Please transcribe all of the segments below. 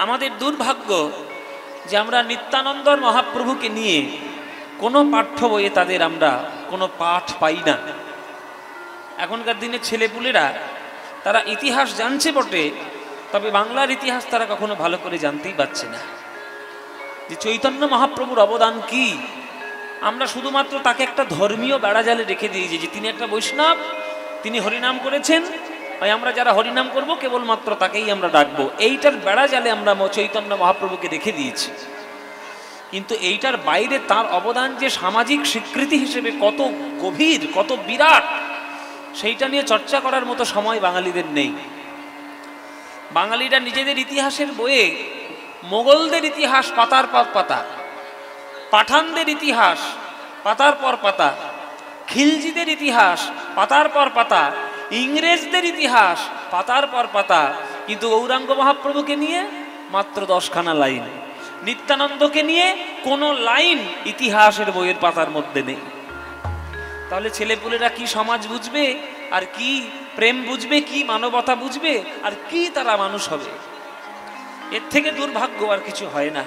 আমাদের দুর্ভাগ্য যে আমরা নিত্যানন্দর মহাপ্রভুকে নিয়ে কোনো পাঠ্য বইয়ে তাদের আমরা কোনো পাঠ পাই না। এখনকার দিনে ছেলেপুলেরা তারা ইতিহাস জানছে বটে, তবে বাংলার ইতিহাস তারা কখনো ভালো করে জানতেই পারছে না যে চৈতন্য মহাপ্রভুর অবদান কি। আমরা শুধুমাত্র তাকে একটা ধর্মীয় বেড়াজালে রেখে দিয়েছি যে তিনি একটা বৈষ্ণব, তিনি হরিনাম করেছেন, তাই আমরা যারা হরিনাম করব কেবলমাত্র তাকেই আমরা ডাকবো। এইটার বেড়াজালে আমরা চৈতন্য মহাপ্রভুকে রেখে দিয়েছি। কিন্তু এইটার বাইরে তার অবদান যে সামাজিক স্বীকৃতি হিসেবে কত গভীর, কত বিরাট, সেইটা নিয়ে চর্চা করার মতো সময় বাঙালিদের নেই। বাঙালিরা নিজেদের ইতিহাসের বইয়ে মোগলদের ইতিহাস পাতার পর পাতা, পাঠানদের ইতিহাস পাতার পর পাতা, খিলজিদের ইতিহাস পাতার পর পাতা, ইংরেজদের ইতিহাস পাতার পর পাতা, কিন্তু গৌরাঙ্গ মহাপ্রভুকে নিয়ে মাত্র 10খানা লাইন। নিত্যানন্দকে নিয়ে কোনো লাইন ইতিহাসের বইয়ের পাতার মধ্যে নেই। তাহলে ছেলেপুলেরা কি সমাজ বুঝবে, আর কি প্রেম বুঝবে, কি মানবতা বুঝবে, আর কি তারা মানুষ হবে? এর থেকে দুর্ভাগ্য আর কিছু হয় না।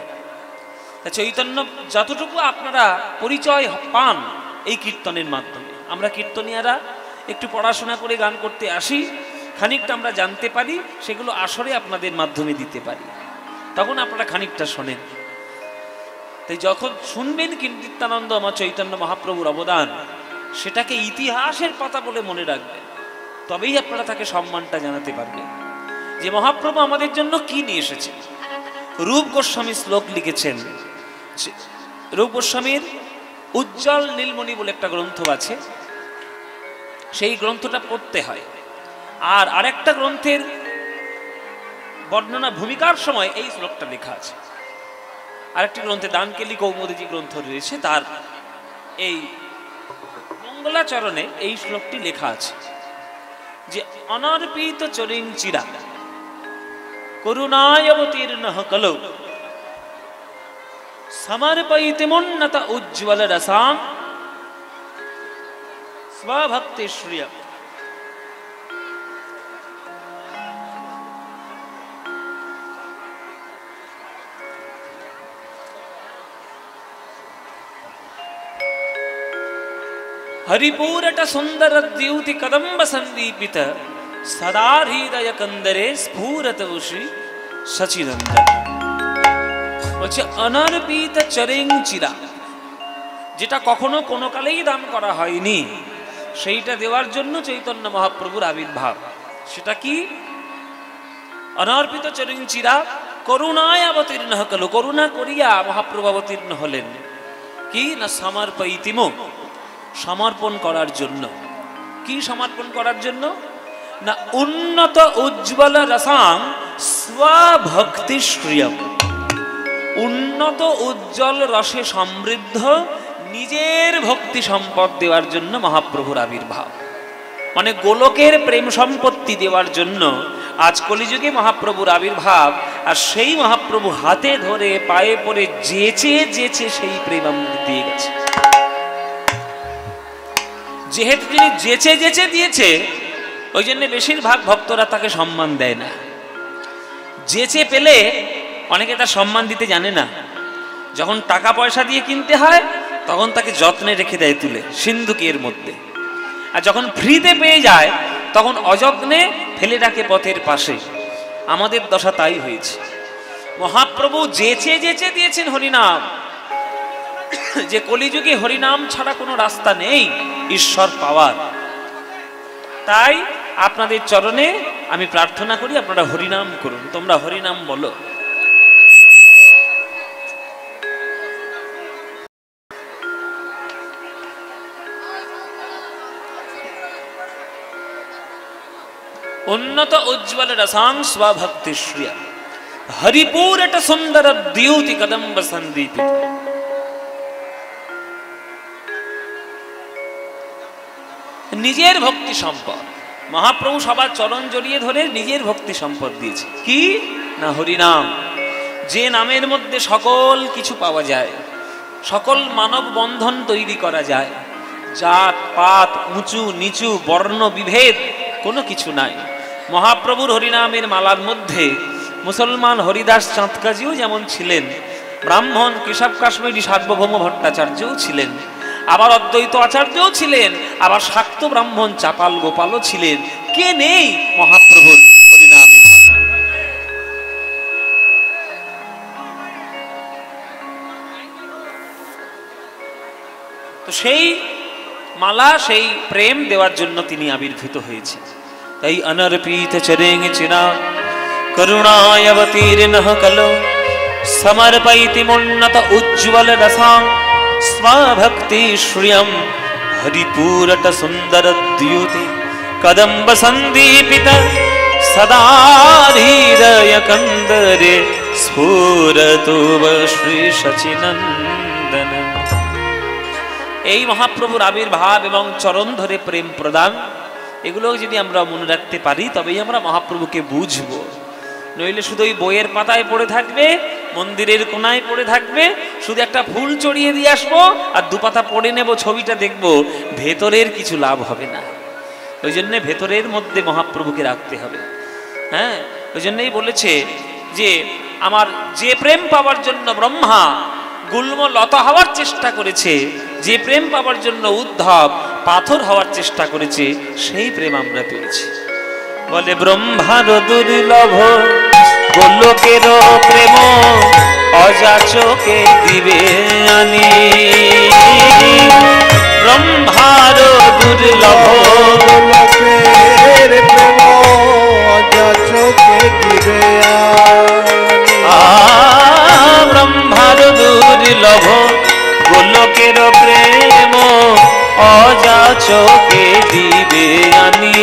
চৈতন্য যতটুকু আপনারা পরিচয় পান এই কীর্তনের মাধ্যমে, আমরা কীর্তনিয়ারা একটু পড়াশোনা করে গান করতে আসি, খানিকটা আমরা জানতে পারি, সেগুলো আসরে আপনাদের মাধ্যমে দিতে পারি, তখন আপনারা খানিকটা শোনেন। তাই যখন শুনবেন কীর্তনানন্দ আমার চৈতন্য মহাপ্রভুর অবদান, সেটাকে ইতিহাসের পাতা বলে মনে রাখবেন, তবেই আপনারা তাকে সম্মানটা জানাতে পারবেন যে মহাপ্রভু আমাদের জন্য কি নিয়ে এসেছেন। রূপ গোস্বামী শ্লোক লিখেছেন। রূপ গোস্বামীর উজ্জ্বল নীলমণি বলে একটা গ্রন্থ আছে, সেই গ্রন্থটা পড়তে হয়। আর আরেকটা গ্রন্থের বর্ণনা ভূমিকার সময় এই শ্লোকটা লেখা আছে। আরেকটি গ্রন্থে দানকেলি কৌমুদী গ্রন্থ রয়েছে, তার এই মঙ্গলাচরণে এই শ্লোকটি লেখা আছে যে অনর্পিত চরিং চিরা করুণায় অবতীর্ণ কলৌ সমর্পয়িতমোন্নত উজ্জ্বল রসাম স্বভক্তি শ্রিয়। हरिपूरट सुंदर द्यूति कदम्ब संदीपित सदा हृदय कंदरे स्फुरत उषि सचिनंदन। বলছে অনর্পিত চরিং চিরা, যেটা কখনো কোনো কালেই দান করা হয়নি, সেইটা দেওয়ার জন্য চৈতন্য মহাপ্রভুর আবির্ভাব। সেটা কি? অনর্পিত চরিং চিরা করুণায় অবতীর্ণ হল, করুণা করিয়া মহাপ্রভু অবতীর্ণ হলেন। কি না সমর্পয়িতিম, সমর্পণ করার জন্য। কি সমর্পণ করার জন্য? না উন্নত উজ্জ্বল রসাং স্বভক্তি শ্রিয়ম, উন্নত উজ্জ্বল রসে সমৃদ্ধ নিজের ভক্তি সম্পদ দেওয়ার জন্য মহাপ্রভুর আবির্ভাব। মানে গোলকের প্রেম সম্পত্তি দেওয়ার জন্য আজ কলিযুগে মহাপ্রভুর আবির্ভাব। আর সেই মহাপ্রভু হাতে ধরে পায়ে পড়ে যেচে যেচে সেই প্রেম আমাদের দিয়ে গেছে। যেহেতু তিনি যেচে যেচে দিয়েছে, ওই জন্য বেশিরভাগ ভক্তরা তাকে সম্মান দেয় না। যেচে পেলে অনেকে তার সম্মান দিতে জানে না। যখন টাকা পয়সা দিয়ে কিনতে হয় তখন তাকে যত্নে রেখে দেয় তুলে সিন্ধুকের মধ্যে, আর যখন ফ্রিতে পেয়ে যায় তখন অযত্নে ফেলে রাখে পথের পাশে। আমাদের দশা তাই হয়েছে। মহাপ্রভু যেচে যেচে দিয়েছেন হরিনাম, যে কলিযুগে হরিনাম ছাড়া কোনো রাস্তা নেই ঈশ্বর পাওয়ার। তাই আপনাদের চরণে আমি প্রার্থনা করি, আপনারা হরিনাম করুন, তোমরা হরিনাম বলো। উন্নত উজ্জ্বল রসাং স্বভক্তি শ্রিয় হরিপুরট সুন্দর দ্যুতি কদম্ব সন্দীপিত। নিজের ভক্তি সম্পদ মহাপ্রভু সবার চরণ জড়িয়ে ধরে নিজের ভক্তি সম্পদ দিয়েছে। কি না হরিনাম, যে নামের মধ্যে সকল কিছু পাওয়া যায়, সকল মানব বন্ধন তৈরি করা যায়। জাত পাত উঁচু নিচু বর্ণ বিভেদ কোনো কিছু নাই। মহাপ্রভুর হরিনামের মালার মধ্যে মুসলমান হরিদাস চাঁদকাজিও যেমন ছিলেন, ব্রাহ্মণ কেশব কাশ্মীরি সার্বভৌম ভট্টাচার্যও ছিলেন, আবার অদ্বৈত আচার্যও ছিলেন, আবার শাক্ত ব্রাহ্মণ চাপাল গোপালও ছিলেন। কে নেই মহাপ্রভুর হরিনামে? তো সেই মালা, সেই প্রেম দেওয়ার জন্য তিনি আবির্ভূত হয়েছে। তাই অনর্পিত চরেং চিনা করুণায় অবতীর্ণঃ কলো সমর্পয়তি মুন্নত উজ্জ্বল রসাং স্বভক্তি শ্রিয়ম হরিপুরট সুন্দর দ্ୟୁতে কদম্ব সন্দীপিত সদা হৃদয় কন্দরে স্ফুরতু শ্রী শচীনন্দন। এই মহাপ্রভুর আবির্ভাব এবং চরণ ধরে প্রেম প্রদান, এগুলো যদি আমরা মনে রাখতে পারি তবেই আমরা মহাপ্রভুকে বুঝব। নইলে শুধু ওই বইয়ের পাতায় পড়ে থাকবে, মন্দিরের কোনায় পড়ে থাকবে, শুধু একটা ফুল চড়িয়ে দিয়ে আসবো আর দুপাতা পড়ে নেব, ছবিটা দেখব, ভেতরের কিছু লাভ হবে না। ওই জন্যে ভেতরের মধ্যে মহাপ্রভুকে রাখতে হবে। হ্যাঁ, ওই জন্যই বলেছে যে আমার যে প্রেম পাওয়ার জন্য ব্রহ্মা গুল্ম লতা হওয়ার চেষ্টা করেছে, যে প্রেম পাওয়ার জন্য উদ্ধব পাথর হওয়ার চেষ্টা করেছে, সেই প্রেম আমরা পেয়েছি। বলে ব্রহ্মার দুর্লভ গোলকের প্রেম অযাচকে দিবে আনি। ব্রহ্মার দুর্লভ গোলকের প্রেম অযাচকে দিবে আনি। ব্রহ্মার দুর্লভ গোলকের প্রেম অযাচকে দিবে আনি।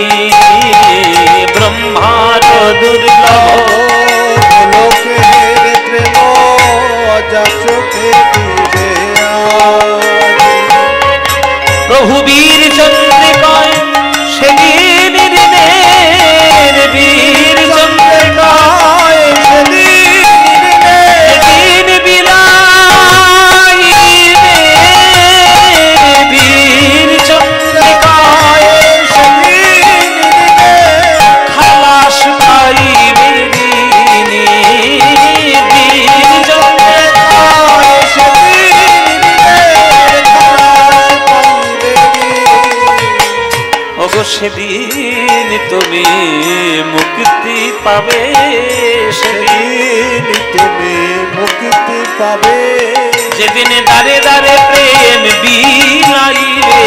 ব্রহ্মার দুর্লভ গোলকের প্রেম অযাচকে দিবে আনি। প্রভু বীর চন্দ্রিকায় সেদিন দিনের বীর চন্দ্রিকায় সেদিন বিলাইবে বীর চন্দ্রিকায় সেদিন খালাস পাইবে দিনে বীর চন্দ্রিকায় সেদিন খালাস পাইবে। ওগো সেদিন তুমি মুক্তি পাবে, সেদিন তুমি মুক্তি পাবে। যেদিন দাঁড়ে দাঁড়ে প্রেম বিলাইবে,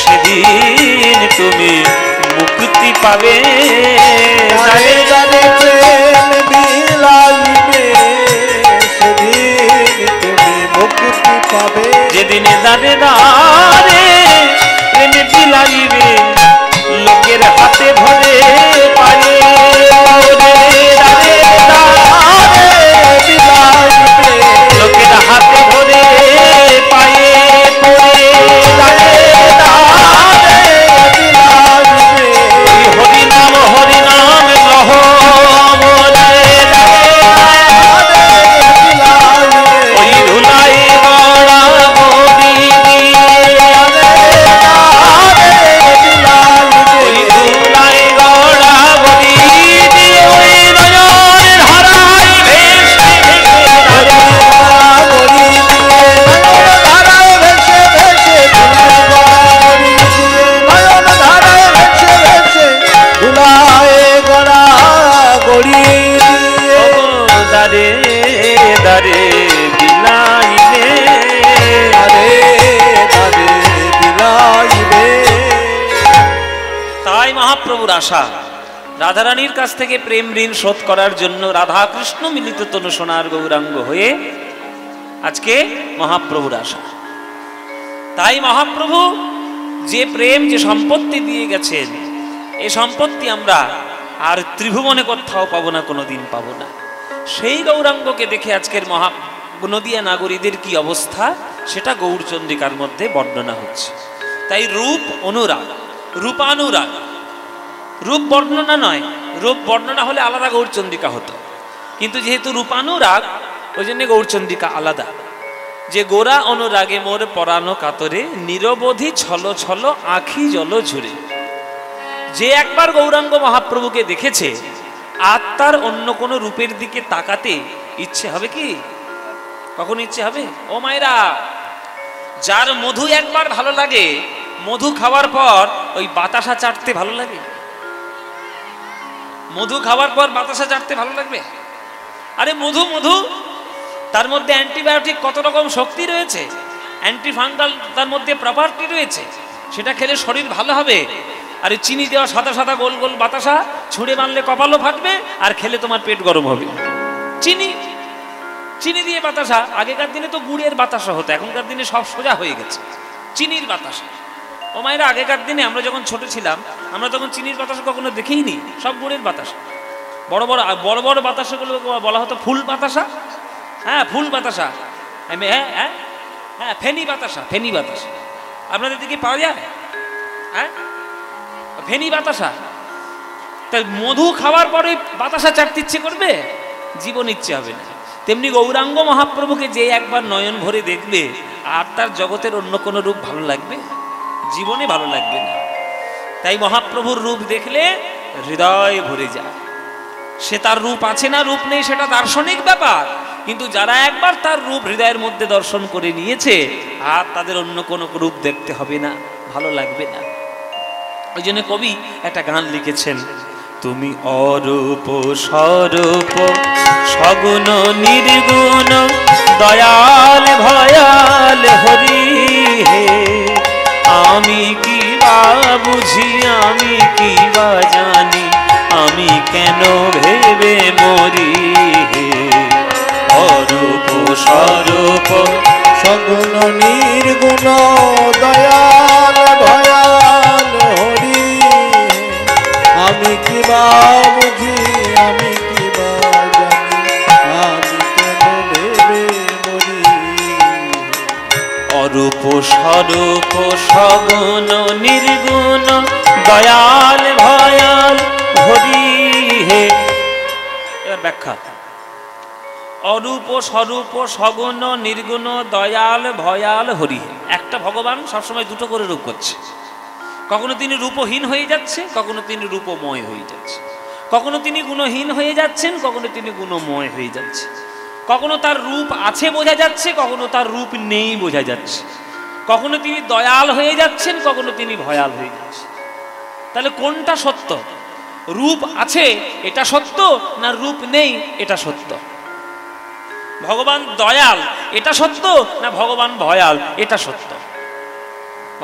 সেদিন তুমি মুক্তি পাবে। দাঁড়ে দাঁড়ে প্রেম বিলাইবে, সেদিন তুমি মুক্তি পাবে। যেদিন দাঁড়ে দাঁড়ে প্রেম বিলাইবে, লোকের হাতে ধরে পায়ে লোকের হাতে ধরে পায়ে পড়ে হরিনাম হরিনাম লহ ওই ধুলাই গড়া বদি মহাপ্রভুর আশা রাধারানীর কাছ থেকে প্রেম ঋণ শোধ করার জন্য রাধা কৃষ্ণ মিলিত তনু সোনার গৌরাঙ্গ হয়ে আজকে মহাপ্রভুর আশা। তাই মহাপ্রভু যে প্রেম যে সম্পত্তি দিয়ে গেছেন, এই সম্পত্তি আমরা আর ত্রিভুবনে কোথাও পাবো না, কোনোদিন পাবো না। সেই গৌরাঙ্গকে দেখে আজকের নদিয়া নাগরীদের কি অবস্থা সেটা গৌরচন্দ্রিকার মধ্যে বর্ণনা হচ্ছে। তাই রূপ অনুরাগ, রূপানুরাগ, রূপ বর্ণনা নয়, রূপ বর্ণনা হলে আলাদা গৌরচন্দ্রিকা হতো, কিন্তু যেহেতু রূপানুরাগ ওই জন্য গৌরচন্দ্রিকা আলাদা। যে গোরা অনুরাগে মোর পরানো কাতরে নিরবধি ছল ছল আখি জল ঝুরে। যে একবার গৌরাঙ্গ মহাপ্রভুকে দেখেছে আত্মার অন্য কোনো রূপের দিকে তাকাতে ইচ্ছে হবে কি? কখন ইচ্ছে হবে? ও মায়েরা, যার মধু একবার ভালো লাগে, মধু খাওয়ার পর ওই বাতাসা চাটতে ভালো লাগে? মধু খাওয়ার পর বাতাসা চাটতে ভালো লাগবে? আরে মধু মধু, তার মধ্যে অ্যান্টিবায়োটিক কত রকম শক্তি রয়েছে, অ্যান্টি ফাঙ্গাল তার মধ্যে প্রপার্টি রয়েছে, সেটা খেলে শরীর ভালো হবে। আর চিনি দেওয়া সাদা সাদা গোল গোল বাতাসা ছুঁড়ে মারলে কপালও ফাটবে, আর খেলে তোমার পেট গরম হবে। চিনি চিনি দিয়ে বাতাসা, আগেকার দিনে তো গুড়ের বাতাসা হতো, এখনকার দিনে সব সোজা হয়ে গেছে চিনির বাতাসা। ও মায়েরা, আগেকার দিনে আমরা যখন ছোট ছিলাম, আমরা তখন চিনির বাতাসা কখনো দেখিনি, সব গুড়ের বাতাসা। বড় বড় বড় বড় বাতাসাগুলো বলা হতো ফুল বাতাসা। হ্যাঁ, ফুল বাতাসা। হ্যাঁ হ্যাঁ হ্যাঁ, ফেনি বাতাসা, ফেনি বাতাসা আপনাদের দিকে পাওয়া যায়? হ্যাঁ, ফেনি বাতাসা। তাই মধু খাওয়ার পরে বাতাসা চাটতে ইচ্ছে করবে? জীবন ইচ্ছে হবে না। তেমনি গৌরাঙ্গ মহাপ্রভুকে যে একবার নয়ন ভরে দেখবে, আর তার জগতের অন্য কোনো রূপ ভালো লাগবে? জীবনে ভালো লাগবে না। তাই মহাপ্রভুর রূপ দেখলে হৃদয় ভরে যায়। সে তার রূপ আছে না রূপ নেই সেটা দার্শনিক ব্যাপার, কিন্তু যারা একবার তার রূপ হৃদয়ের মধ্যে দর্শন করে নিয়েছে, আর তাদের অন্য কোনো রূপ দেখতে হবে না, ভালো লাগবে না। ওই জন্য কবি একটা গান লিখেছেন, তুমি অরূপ স্বরূপ সগুণ নির্গুণ দয়াল ভয়াল হরি হে, আমি কি বা বুঝি, আমি কি বা জানি, আমি কেন ভেবে মরি হে। অরূপ স্বরূপ সগুণ নির্গুণ দয়াল ভয়াল হরি, আমি কি বা বুঝি, আমি কি বা জানি, আমি কেন ভেবে মরি। অরূপ স্বরূপ সগুণ নির্গুণ দয়াল ভয়াল হরি হে। এবার ব্যাখ্যা। অরূপ স্বরূপ সগুণ নির্গুণ দয়াল ভয়াল হরি হে। একটা ভগবান সবসময় দুটো করে রূপ করছে। কখনো তিনি রূপহীন হয়ে যাচ্ছে, কখনো তিনি রূপময় হয়ে যাচ্ছে। কখনো তিনি গুণহীন হয়ে যাচ্ছেন, কখনো তিনি গুণময় হয়ে যাচ্ছে। কখনো তার রূপ আছে বোঝা যাচ্ছে, কখনো তার রূপ নেই বোঝা যাচ্ছে। কখনো তিনি দয়াল হয়ে যাচ্ছেন, কখনো তিনি ভয়াল হয়ে যাচ্ছেন। তাহলে কোনটা সত্য? রূপ আছে এটা সত্য, না রূপ নেই এটা সত্য? ভগবান দয়াল এটা সত্য, না ভগবান ভয়াল এটা সত্য?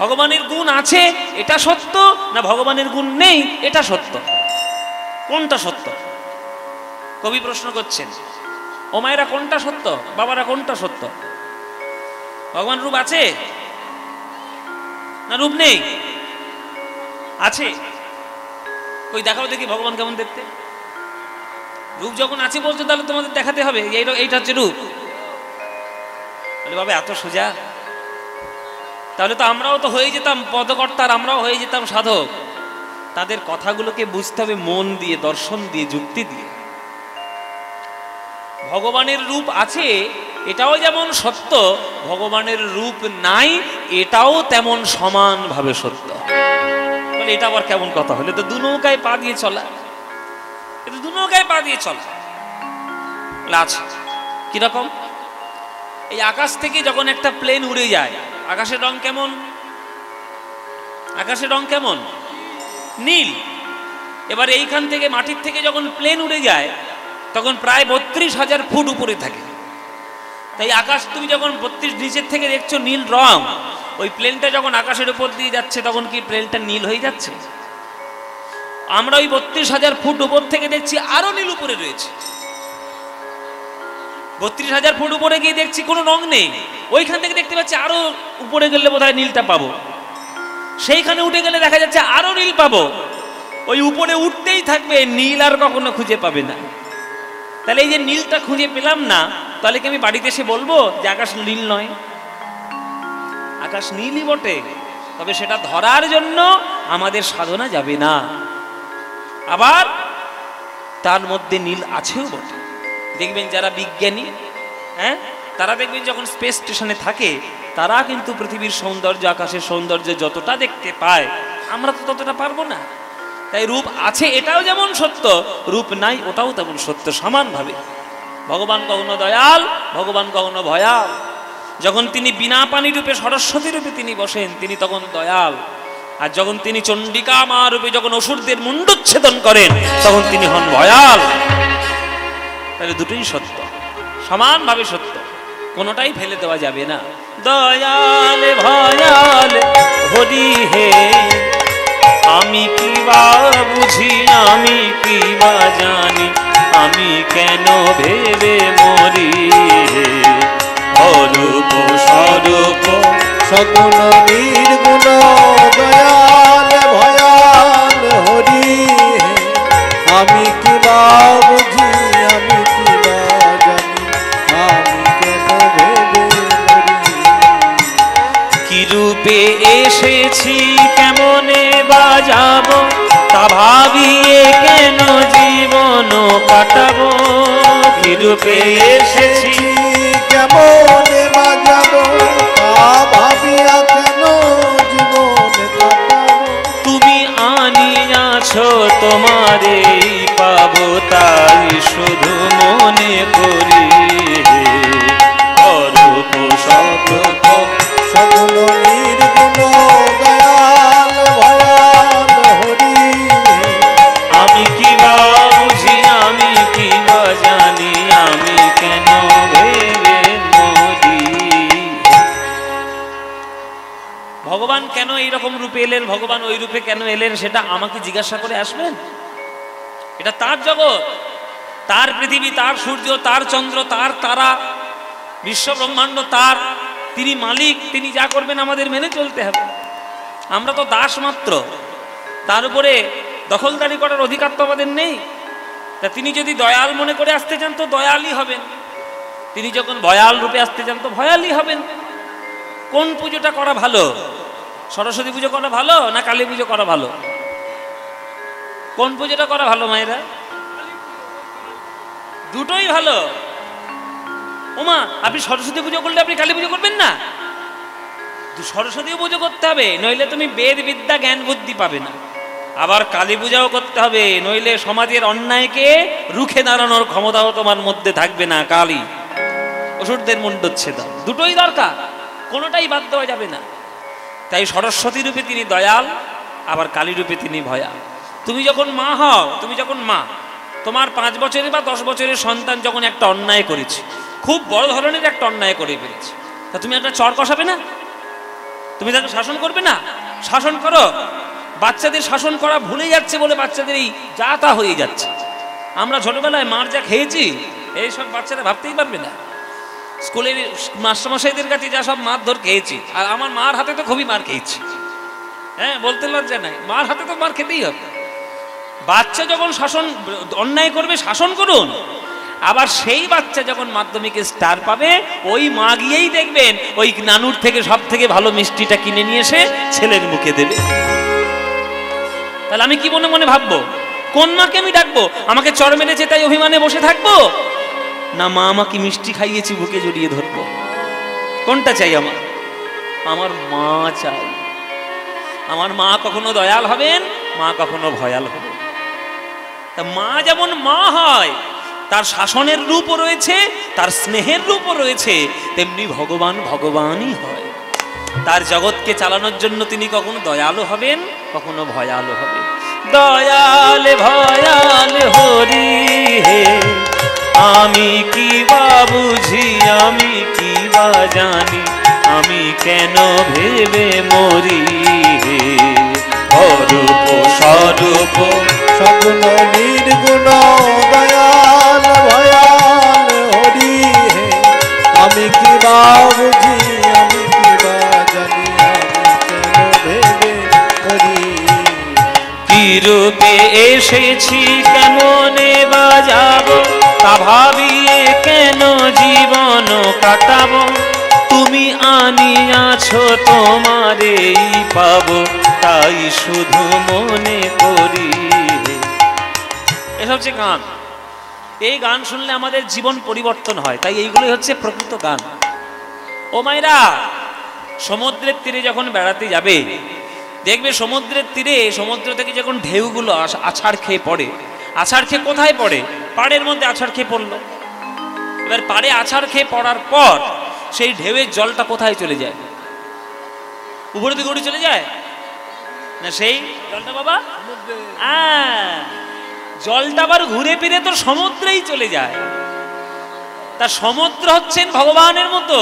ভগবানের গুণ আছে এটা সত্য, না ভগবানের গুণ নেই এটা সত্য? কোনটা সত্য? কবি প্রশ্ন করছেন। ও মায়েরা, কোনটা সত্য? বাবারা, কোনটা সত্য? ভগবান রূপ আছে না রূপ নেই? আছে। কই দেখাও দেখি ভগবান কেমন দেখতে। রূপ যখন আছে বলছো, তাহলে তোমাদের দেখাতে হবে এইটা হচ্ছে রূপ। বলে বাবা, এত সোজা? তাহলে তো আমরাও তো হয়ে যেতাম পদকর্তার, আমরাও হয়ে যেতাম সাধক। তাদের কথাগুলোকে বুঝতে হবে মন দিয়ে, দর্শন দিয়ে, যুক্তি দিয়ে। ভগবানের রূপ আছে এটাও যেমন সত্য, ভগবানের রূপ নাই এটাও তেমন সমানভাবে সত্য। বলে এটা আবার কেমন কথা হলে? তো দু নৌকায় পা দিয়ে চলা, এটা দু নৌকায় পা দিয়ে চলা। আছে কিরকম? এই আকাশ থেকে যখন একটা প্লেন উড়ে যায়, আকাশের রং কেমন? আকাশের রং কেমন? নীল। এবার এইখান থেকে মাটির থেকে যখন প্লেন উড়ে যায়, তখন প্রায় 32,000 ফুট উপরে থাকে। তাই আকাশ তুমি যখন 32 নিচের থেকে দেখছো নীল রং, ওই প্লেনটা যখন আকাশের উপর দিয়ে যাচ্ছে, তখন কি প্লেনটা নীল হয়ে যাচ্ছে? আমরা ওই 32,000 ফুট উপর থেকে দেখছি আরো নীল উপরে রয়েছে। 32,000 ফুট উপরে গিয়ে দেখছি কোনো রং নেই, ওইখান থেকে দেখতে পাচ্ছি আরো উপরে গেলে বোধহয় নীলটা পাবো, সেইখানে উঠে গেলে দেখা যাচ্ছে আরো নীল পাবো। ওই উপরে উঠতেই থাকবে, নীল আর কখনো খুঁজে পাবে না। তাহলে এই যে নীলটা খুঁজে পেলাম না, তাহলে কি আমি বাড়িতে এসে বলবো যে আকাশ নীল নয়? আকাশ নীলই বটে, তবে সেটা ধরার জন্য আমাদের সাধনা যাবে না। আবার তার মধ্যে নীল আছেও বটে। দেখবেন যারা বিজ্ঞানী, হ্যাঁ, তারা দেখবেন যখন স্পেস স্টেশনে থাকে, তারা কিন্তু পৃথিবীর সৌন্দর্য, আকাশের সৌন্দর্য যতটা দেখতে পায়, আমরা তো ততটা পারবো না। তাই রূপ আছে এটাও যেমন সত্য, রূপ নাই ওটাও তেমন সত্য সমানভাবে। ভগবান কখনো দয়াল, ভগবান কখনো ভয়াল। যখন তিনি বিনা পানি রূপে সরস্বতী রূপে তিনি বসেন তিনি তখন দয়াল, আর যখন তিনি চণ্ডিকা মা রূপে যখন অসুরদের মুণ্ডচ্ছেদন করেন তখন তিনি হন ভয়াল। তাহলে দুটোই সত্য, সমানভাবে সত্য, কোনোটাই ফেলে দেওয়া যাবে না। দয়াল ভয়াল হরি হে, আমি কি বা বুঝি আমি কি বা জানি, আমি কেন ভেবে মরি। অরূপ স্বরূপ সগুণ নির্গুণ দয়াল ভয়াল হরি হে, আমি কি বা বুঝি আমি কি বা জানি, আমি কেন ভেবে মরি। কি রূপে এসেছি কেমনে বাজাব, তা ভাবিয়ে কেন জীবন কাটাবো। কি রূপে এসেছি কেমনে বাজাবো, তা ভাবিয়া কেন জীবন কাটাবো। তুমি আনিয়াছো তোমারেই পাবো, তাই শুধু মনে করি। অরূপ স্বরূপ সগুণ নির্গুণ দয়াল ভয়াল হরি হে, আমি কি বা বুঝি আমি কি বা জানি, আমি কেন ভেবে মরি। ভগবান কেন এইরকম রূপে এলেন, ভগবান ওই রূপে কেন এলেন, সেটা আমাকে জিজ্ঞাসা করে আসবেন? এটা তার জগৎ, তার পৃথিবী, তার সূর্য, তার চন্দ্র, তার তারা, বিশ্ব ব্রহ্মাণ্ড তার। তিনি মালিক, তিনি যা করবেন আমাদের মেনে চলতে হবে। আমরা তো দাস মাত্র, তার উপরে দখলদারি করার অধিকার তো আমাদের নেই। তা তিনি যদি দয়াল মনে করে আসতে চান তো দয়ালই হবেন, তিনি যখন ভয়াল রূপে আসতে চান তো ভয়ালই হবেন। কোন পুজোটা করা ভালো? সরস্বতী পুজো করা ভালো না কালী পুজো করা ভালো? কোন পুজোটা করা ভালো মায়েরা? দুটোই ভালো। ওমা, আপনি সরস্বতী পুজো করলে আপনি কালী পুজো করবেন না? সরস্বতী পুজো করতে হবে, নইলে তুমি বেদ বিদ্যা জ্ঞান বুদ্ধি পাবে না। আবার কালী পূজাও করতে হবে, নইলে সমাজের অন্যায়কে রুখে দাঁড়ানোর ক্ষমতাও তোমার মধ্যে থাকবে না। কালী, অসুরদের মুণ্ডচ্ছেদন, দুটোই দরকার, কোনোটাই বাদ দেওয়া যাবে না। তাই সরস্বতী রূপে তিনি দয়াল, আবার কালী রূপে তিনি ভয়াল। তুমি যখন মা হও, তুমি যখন মা, তোমার 5 বছরের বা 10 বছরের সন্তান যখন একটা অন্যায় করেছে, খুব বড় ধরনের একটা অন্যায় করে ফেলেছে, তা তুমি একটা চর কষাবে না? তুমি তাকে শাসন করবে না? শাসন করো। বাচ্চাদের শাসন করা ভুলে যাচ্ছে বলে বাচ্চাদের এই যা তা হয়ে যাচ্ছে। আমরা ছোটবেলায় মার যা খেয়েছি এইসব বাচ্চারা ভাবতেই পারবে না। স্কুলের মাস্টারমশাইদের কাছে যা সব মারধর খেয়েছি, আর আমার মার হাতে তো খুবই মার খেয়েছি। হ্যাঁ, বলতে লজ্জা নাই, মার হাতে তো মার খেতেই হবে। বাচ্চা যখন শাসন অন্যায় করবে শাসন করুন, আবার সেই বাচ্চা যখন মাধ্যমিকে স্টার পাবে ওই মা গিয়েই দেখবেন ওই নানুর থেকে সব থেকে ভালো মিষ্টিটা কিনে নিয়ে এসে ছেলের মুখে দেবে। তাহলে আমি কি মনে মনে ভাববো, কোন মাকে আমি ডাকবো? আমাকে চর মেরেছে তাই অভিমানে বসে থাকবো, না মা আমাকে মিষ্টি খাইয়েছি বুকে জড়িয়ে ধরবো? কোনটা চাই আমার? আমার মা চাই। আমার মা কখনো দয়াল হবেন, মা কখনো ভয়াল হবেন। তা মা যেমন মা হয়, তার শাসনের রূপও রয়েছে, তার স্নেহের রূপও রয়েছে, তেমনি ভগবান ভগবানই হয়। তার জগৎকে চালানোর জন্য তিনি কখনো দয়ালু হবেন, কখনো ভয়ালু হবেন। দয়াল ভয়াল হরি হে, আমি কি বা বুঝি আমি কি বা জানি, আমি কেন ভেবে মরি। অরূপ স্বরূপ সগুণ নির্গুণ দয়াল ভয়াল হরি হে, আমি কি বা বুঝি আমি কি বা জানি, আমি কেন ভেবে মরি। কি রূপে এসেছি কেমনে বাজাবো, তা ভাবিয়ে কেন জীবন কাটাবো। তুমি আনিয়াছো তোমারেই পাবো, তাই শুধু মনে করি। এসব হচ্ছে গান। এই গান শুনলে আমাদের জীবন পরিবর্তন হয়, তাই এইগুলোই হচ্ছে প্রকৃত গান। ও মায়েরা, সমুদ্রের তীরে যখন বেড়াতে যাবে দেখবে সমুদ্রের তীরে, সমুদ্র থেকে যখন ঢেউগুলো আছাড় খেয়ে পড়ে, আছাড় খেয়ে কোথায় পড়ে? পাড়ের মধ্যে আছাড় খেয়ে পড়লো। এবার পাড়ে আছাড় খেয়ে পড়ার পর সেই ঢেউয়ের জলটা কোথায় চলে যায়? উপরের দিকে উঠে চলে যায় না, সেই জলটা বাবা জলটা আবার ঘুরে ফিরে তো সমুদ্রেই চলে যায়। তা সমুদ্র হচ্ছেন ভগবানের মতো,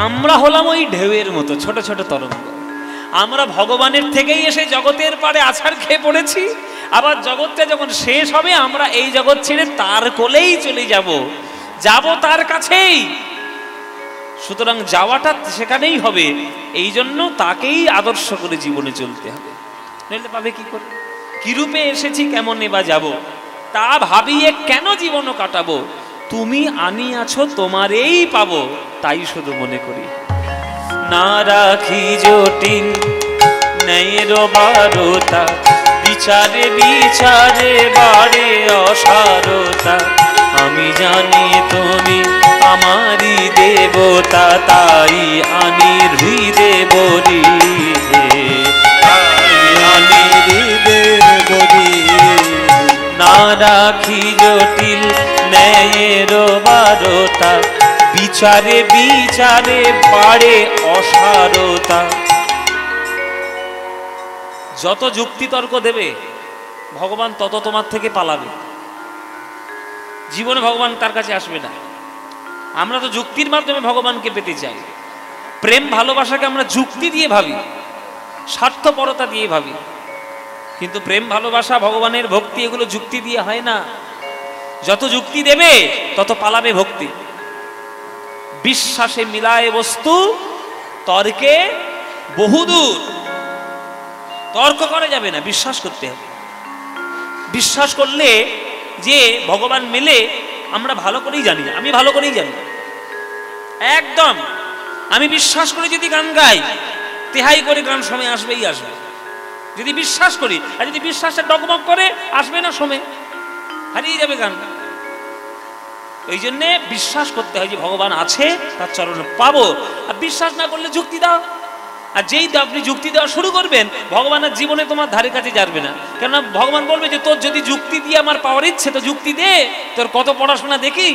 আমরা হলাম ওই ঢেউয়ের মতো ছোট ছোট তরঙ্গ। আমরা ভগবানের থেকেই এসে জগতের পাড়ে আছাড় খেয়ে পড়েছি, আবার জগৎটা যখন শেষ হবে আমরা এই জগৎ ছেড়ে তার কোলেই চলে যাব, যাব তার কাছেই। সুতরাং যাওয়াটা সেখানেই হবে, এই জন্য তাকেই আদর্শ করে জীবনে চলতে হবে, নইলে পাবে কি করে? কি রূপে এসেছি, কেমনে বা যাব, তা ভাবিয়ে কেন জীবন কাটাবো? তুমি আনিয়াছো তোমারেই পাবো, তাই শুধু মনে করি। না রাখি জটিল ন্যায়ের বারতা, বিচারে বিচারে বাড়ে অসারতা। আমি জানি তুমি আমারই দেবতা, তাই আনি হৃদে বলি, তাই আনি হৃদে বলি। না রাখি জটিল ন্যায়ের বারতা, বিচারে বিচারে বাড়ে অসারতা। যত যুক্তি তর্ক দেবে ভগবান তত তোমার থেকে পালাবে, জীবনে ভগবান তার কাছে আসবে না। আমরা তো যুক্তির মাধ্যমে ভগবানকে পেতে চাই। প্রেম ভালোবাসাকে আমরা যুক্তি দিয়ে ভাবি, স্বার্থপরতা দিয়ে ভাবি, কিন্তু প্রেম ভালোবাসা ভগবানের ভক্তি এগুলো যুক্তি দিয়ে হয় না। যত যুক্তি দেবে তত পালাবে ভক্তি। বিশ্বাসে মিলায় বস্তু, তর্কে বহুদূর। তর্ক করা যাবে না, বিশ্বাস করতে হবে। বিশ্বাস করলে যে ভগবান মেলে আমরা ভালো করেই জানি, আমি ভালো করেই জানি একদম। আমি বিশ্বাস করে যদি গান গাই, তেহাই করে গান সময় আসবেই আসবে, যদি বিশ্বাস করি। আর যদি বিশ্বাসের ডগমগ করে, আসবে না, সময় হারিয়ে যাবে গান। ওই জন্যে বিশ্বাস করতে হয় যে ভগবান আছে, তার চরণে পাবো। আর বিশ্বাস না করলে যুক্তি দাও, আর যেই আপনি যুক্তি দেওয়া শুরু করবেন ভগবানের জীবনে তোমার ধারে কাছে যাবে না। কেননা ভগবান বলবে যে তোর যদি যুক্তি দিয়ে আমার পাওয়ার ইচ্ছে তো যুক্তি দে, তোর কত পড়াশোনা দেখি,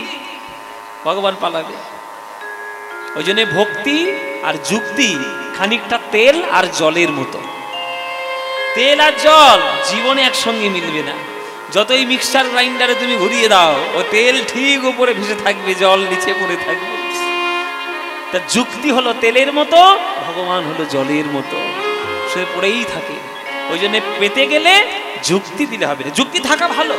ভগবান পালাবে। ওই জন্য ভক্তি আর যুক্তি খানিকটা তেল আর জলের মতো। তেল আর জল জীবনে একসঙ্গে মিলবে না। যতই মিক্সচার গ্রাইন্ডারে তুমি ঘুরিয়ে দাও, ও তেল ঠিক উপরে ভেসে থাকবে, জল নিচে পড়ে থাকবে। তা যুক্তি হলো তেলের মতো, ভগবান হলো জলের মতো, সে পড়েই থাকে। ওই জন্য পেতে গেলে যুক্তি দিলে হবে না। যুক্তি থাকা ভালো,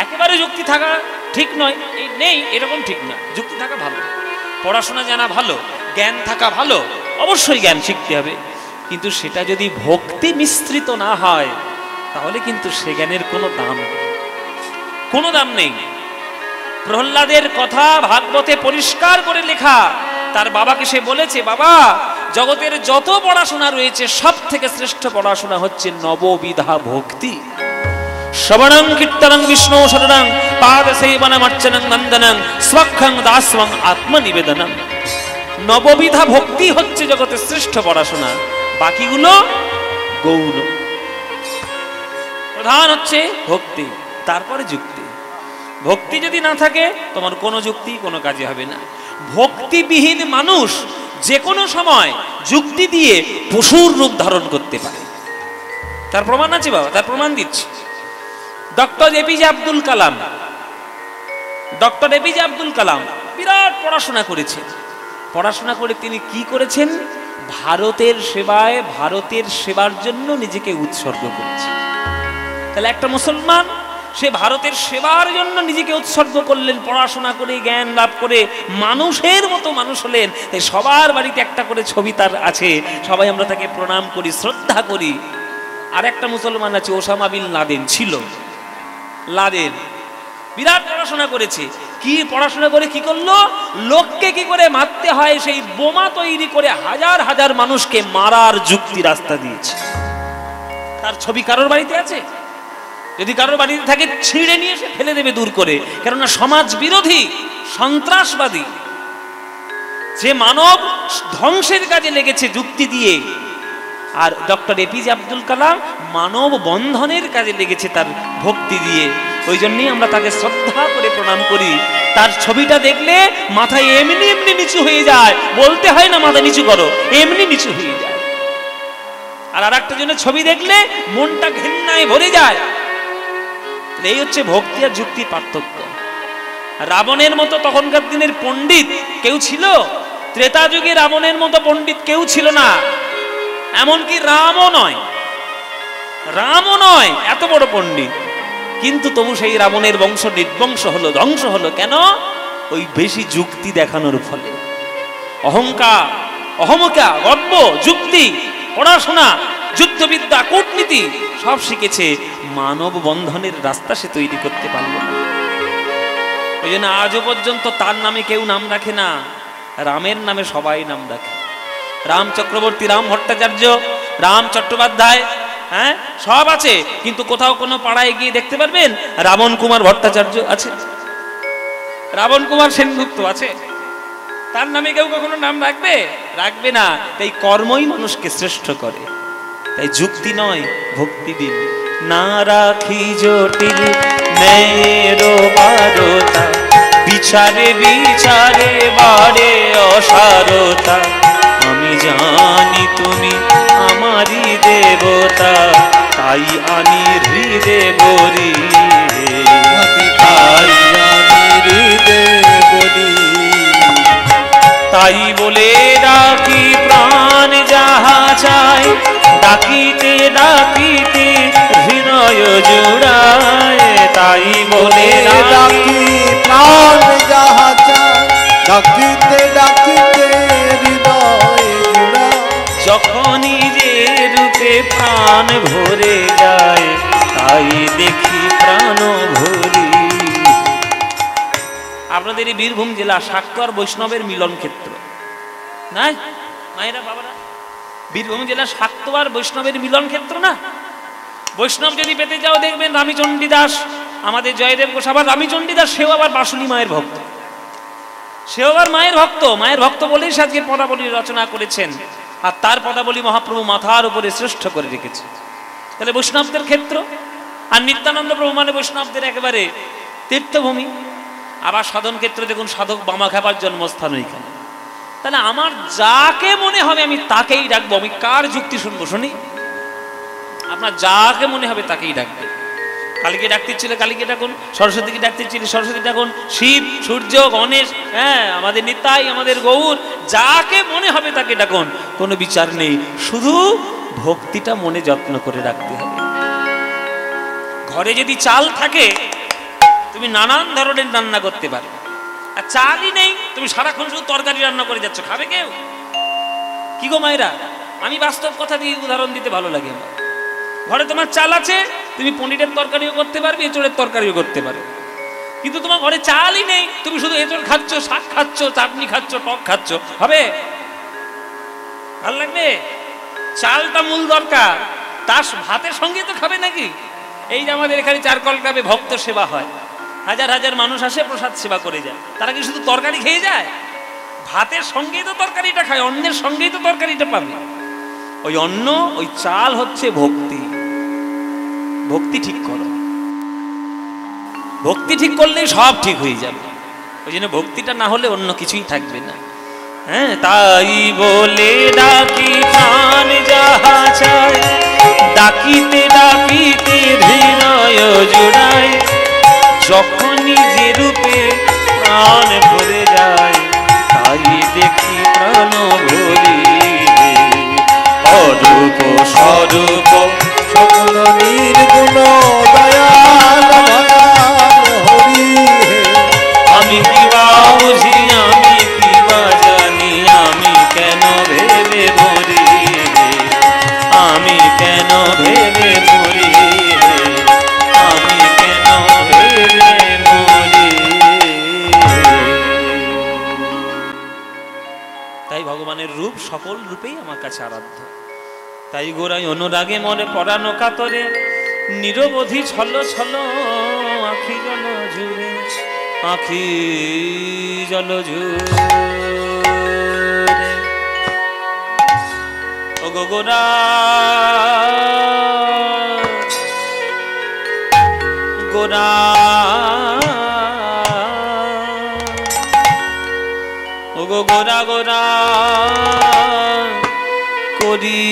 একেবারে যুক্তি থাকা ঠিক নয়, এই নেই এরকম ঠিক না। যুক্তি থাকা ভালো, পড়াশোনা জানা ভালো, জ্ঞান থাকা ভালো, অবশ্যই জ্ঞান শিখতে হবে। কিন্তু সেটা যদি ভক্তি মিশ্রিত না হয়, তাহলে কিন্তু সে জ্ঞানের কোনো দাম নেই, কোনো দাম নেই। প্রহ্লাদের কথা ভাগবতে পরিষ্কার করে লেখা। তার বাবাকে সে বলেছে, বাবা জগতের যত পড়াশোনা রয়েছে সব থেকে শ্রেষ্ঠ পড়াশোনা হচ্ছে নববিধা ভক্তি। শ্রবণং কীর্তনং বিষ্ণু শরণং পাদ সেবনম অর্চনং নন্দনং স্বক্ষং দাস্বং আত্মনিবেদনম। নববিধা ভক্তি হচ্ছে জগতের শ্রেষ্ঠ পড়াশোনা, বাকিগুলো গৌণ। প্রধান হচ্ছে ভক্তি, তারপরে যুক্তি। ভক্তি যদি না থাকে তোমার কোনো যুক্তি কোনো কাজে হবে না। ভক্তিবিহীন মানুষ যে কোনো সময় যুক্তি দিয়ে পশুর রূপ ধারণ করতে পারে। তার প্রমাণ আছে বাবা, তার প্রমাণ দিচ্ছি। Doctor APJ Abdul Kalam, doctor APJ Abdul Kalam বিরাট পড়াশোনা করেছেন। পড়াশোনা করে তিনি কি করেছেন? ভারতের সেবায়, ভারতের সেবার জন্য নিজেকে উৎসর্গ করেছেন। তাহলে একটা মুসলমান সে ভারতের সেবার জন্য নিজেকে উৎসর্গ করলেন, পড়াশোনা করে জ্ঞান লাভ করে মানুষের মতো মানুষ হলেন। তাই সবার বাড়িতে একটা করে ছবি তার আছে, সবাই আমরা তাকে প্রণাম করি, শ্রদ্ধা করি। আর একটা মুসলমান আছে, ওসামা বিন লাদেন ছিল। লাদেন বিরাট পড়াশোনা করেছে। কি পড়াশোনা করে কি করলো? লোককে কি করে মারতে হয় সেই বোমা তৈরি করে হাজার হাজার মানুষকে মারার যুক্তি রাস্তা দিয়েছে। তার ছবি কারোর বাড়িতে আছে? যদি কারোর বাড়িতে থাকে ছিঁড়ে নিয়ে এসে ফেলে দেবে দূর করে। কেননা সমাজ বিরোধী, সন্ত্রাসবাদী, যে মানব ধ্বংসের কাজে লেগেছে যুক্তি দিয়ে, আর ডক্টর এপিজে আব্দুল কালাম মানব বন্ধনের কাজে লেগেছে তার ভক্তি দিয়ে। ওই জন্যই আমরা তাকে শ্রদ্ধা করে প্রণাম করি। তার ছবিটা দেখলে মাথায় এমনি এমনি নিচু হয়ে যায়, বলতে হয় না মাথা নিচু করো, এমনি নিচু হয়ে যায়। আর আরেকটা জনের ছবি দেখলে মনটা ঘৃণায় ভরে যায়। এই হচ্ছে ভক্তি আর যুক্তির পার্থক্য। রাবণের মতো তখনকার দিনের পণ্ডিত কেউ ছিল? ত্রেতা যুগে রাবণের মতো পণ্ডিত কেউ ছিল না, এমনকি রামও নয় এত বড় পণ্ডিত। কিন্তু তবু সেই রাবণের বংশ নির্বংশ হলো, ধ্বংস হলো। কেন? ওই বেশি যুক্তি দেখানোর ফলে। অহংকার, অহমকা, গর্ব, যুক্তি, পড়াশোনা, যুদ্ধবিদ্যা, কূটনীতি সব শিখেছে, মানব বন্ধনের রাস্তা সে তৈরি করতে পারল না। ওই জন্য আজও পর্যন্ত তার নামে কেউ নাম রাখে না, রামের নামে সবাই নাম রাখে। রাম চক্রবর্তী, রাম ভট্টাচার্য, রাম চট্টোপাধ্যায়, হ্যাঁ সব আছে, কিন্তু কোথাও কোনো পাড়ায় গিয়ে দেখতে পারবেন রাবণ কুমার ভট্টাচার্য আছে, রাবণ কুমার সেনগুপ্ত আছে? তার নামে কেউ কখনো নাম রাখবে না। তাই কর্মই মানুষকে শ্রেষ্ঠ করে। তাই যুক্তি নয়, ভক্তি দিন। না রাখি জটিল ন্যায়েরও বারতা, বিচারে বিচারে বাড়ে অসারতা। আমি জানি তুমি আমারই দেবতা, তাই আনি হৃদে বলি, তাই বলে ডাকি প্রাণ যাহা চাই, ডাকিতে ডাকিতে হৃদয় জুড়ায়। তাই বলে ডাকি প্রাণ যাহা চাই, ডাকিতে ডাকিতে হৃদয় জুড়ায়। যখনই যে রূপে প্রাণ ভরে যায়, তাই দেখি প্রাণ ভরি। আপনাদের এই বীরভূম জেলা সাক্ষর বৈষ্ণবের মিলন ক্ষেত্র, না মায়েরা বাবারা? বীরভূম জেলা শাক্ত আর বৈষ্ণবের মিলন ক্ষেত্র না? বৈষ্ণব যদি পেতে যাও দেখবেন রামচন্ডী দাস, আমাদের জয়দেব গোসাবার রামচন্ডী দাস, সেও আবার বাসুলি মায়ের ভক্ত, সেও আবার মায়ের ভক্ত বলেই আজকের পদাবলী রচনা করেছেন। আর তার পদাবলী মহাপ্রভু মাথার উপরে শ্রেষ্ঠ করে রেখেছে। তাহলে বৈষ্ণবদের ক্ষেত্র। আর নিত্যানন্দ প্রভু মানে বৈষ্ণবদের একেবারে তীর্থভূমি। আবার সাধন ক্ষেত্রে দেখুন, সাধক বামাখ্যাপার জন্মস্থান ওইখানে। তাহলে আমার যাকে মনে হবে আমি তাকেই ডাকবো। আমি কার যুক্তি শুনবো? শুনি। আপনার যাকে মনে হবে তাকেই ডাকবে। কালীকে ডাকতে ছিল কালীকে ডাকুন, সরস্বতীকে ডাকতে ছিল সরস্বতী ডাকুন, শিব, সূর্য, গণেশ, হ্যাঁ আমাদের নিতাই, আমাদের গৌর, যাকে মনে হবে তাকে ডাকুন, কোনো বিচার নেই। শুধু ভক্তিটা মনে যত্ন করে রাখতে হবে। ঘরে যদি চাল থাকে তুমি নানান ধরনের রান্না করতে পারো, আর চালই নেই তুমি সারাক্ষণ শুধু তরকারি রান্না করে যাচ্ছ, খাবে কেউ? কি গো মায়েরা, আমি বাস্তব কথা দিয়ে উদাহরণ দিতে ভালো লাগে আমার। ঘরে তোমার চাল আছে, তুমি পনিরের তরকারিও করতে পারবে, এঁচড়ের তরকারিও করতে পারবে। কিন্তু তোমার ঘরে চালই নেই, তুমি শুধু এঁচড় খাচ্ছ, শাক খাচ্ছ, চাটনি খাচ্ছ, টক খাচ্ছ, হবে? ভাল লাগবে? চালটা মূল দরকার, তার ভাতের সঙ্গে তো খাবে নাকি? এই যে আমাদের এখানে চারকল গ্রামে ভক্ত সেবা হয়, হাজার হাজার মানুষ আসে প্রসাদ সেবা করে যায়, তারা কি শুধু তরকারি খেয়ে যায়? ভাতের সঙ্গেই তো তরকারিটা খায়, অন্নের সঙ্গেই তো তরকারিটা পাবে। ওই অন্ন, ওই চাল হচ্ছে ভক্তি। ভক্তি ঠিক করো, ভক্তি ঠিক করলেই সব ঠিক হয়ে যাবে। ওই জন্য ভক্তিটা না হলে অন্য কিছুই থাকবে না। হ্যাঁ, তাই বলে ডাকি প্রাণ যাহা চায়, ডাকিতে ডাকিতে হৃদয় জুড়ায়। যখনই যে রূপে প্রাণ ভরে যায়, তাই দেখি প্রাণ ভরি। অরূপ স্বরূপ সকল নির্গুণ দয়াল ভয়াল হরি হে। আমি কি বা বুঝি, আমি কি বা জানি, আমি কেন ভেবে মরি, আমি কেন ভেবে মরি, আমি কেন ভেবে মরি। তাই ভগবানের রূপ সকল রূপেই আমার কাছে আরাধ্য। তাই গোড়াই অনুরাগে মনে পড়ানো কাতরে, নিরবধি ছল ছল আখি জল জুড়ে, আখি জল জুড়ে। ও গো গোরা গোরা ও গো গোরা গোরা করি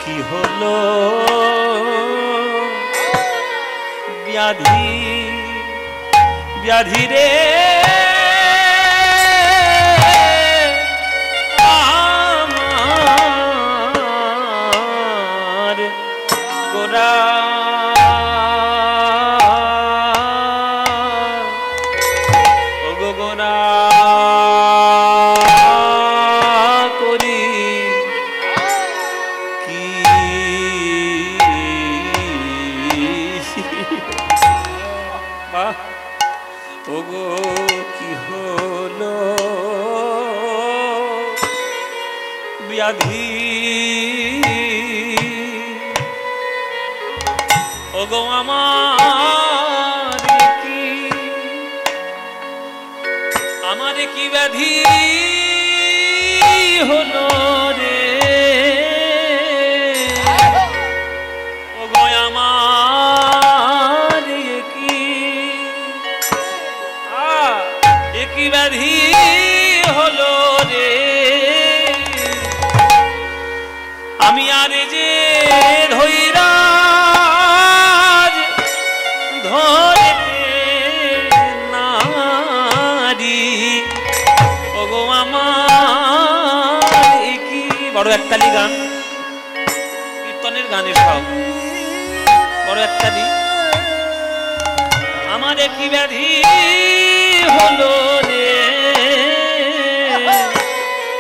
কি হলো ব্যাধি ব্যাধি রে আমার গোরা ও গো গোরা করি কি ও গো কি হলো ব্যাধি ও গো আমার কি ব্যাধি হলো রে ও গো আমার কি ব্যাধি হলো রে আমি আর যে ধৈরাজ ধরতে নারী ও গো আমার কি বড় একতালি গান কীর্তনের গানের সব বড় একতালি আমার কি ব্যাধি হলো রে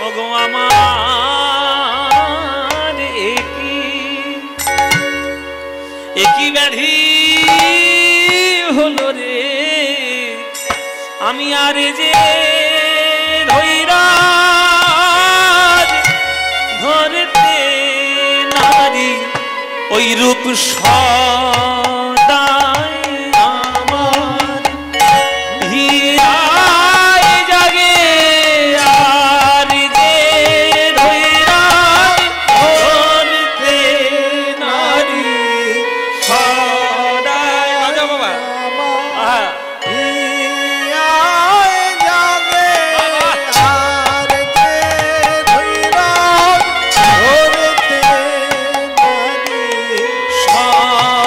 ও গো আমার একই ব্যাধি হলো রে আমি আর যে ধৈরাজ ধরতে নারী ওই রূপ সদাই আমার হিয়ায় জাগে আর যে ধৈরাজ ধরতে নারী সদাই আজা বাবা সদাই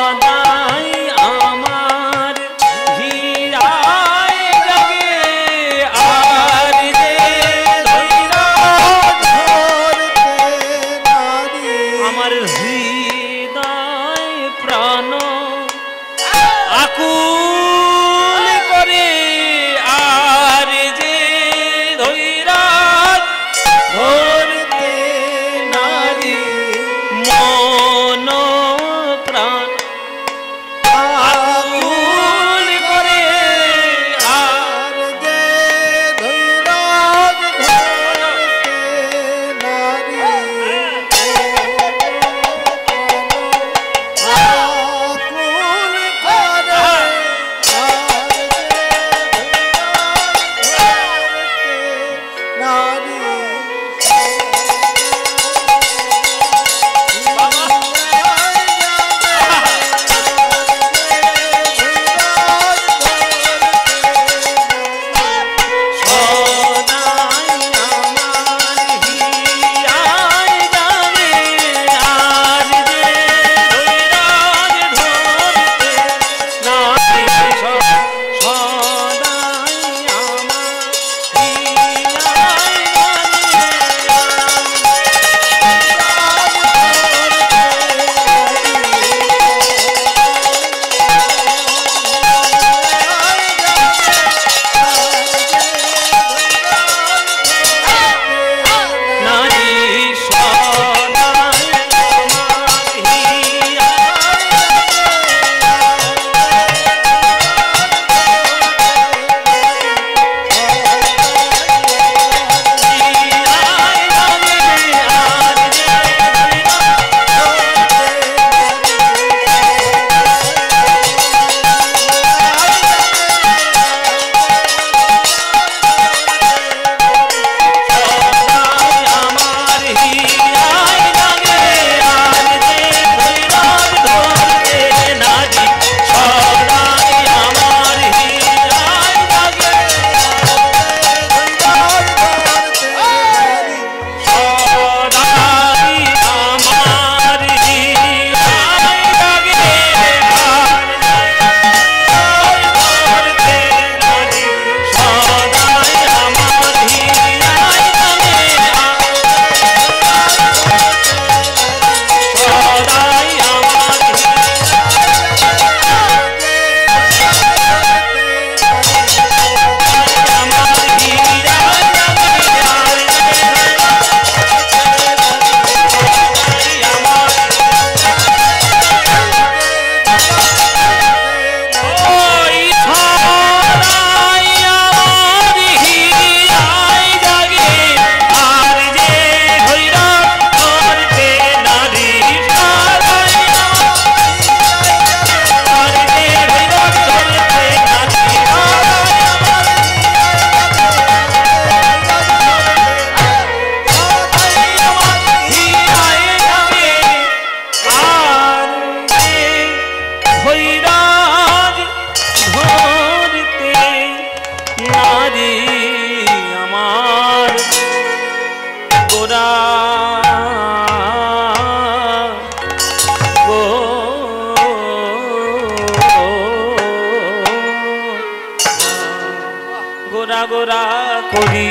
করি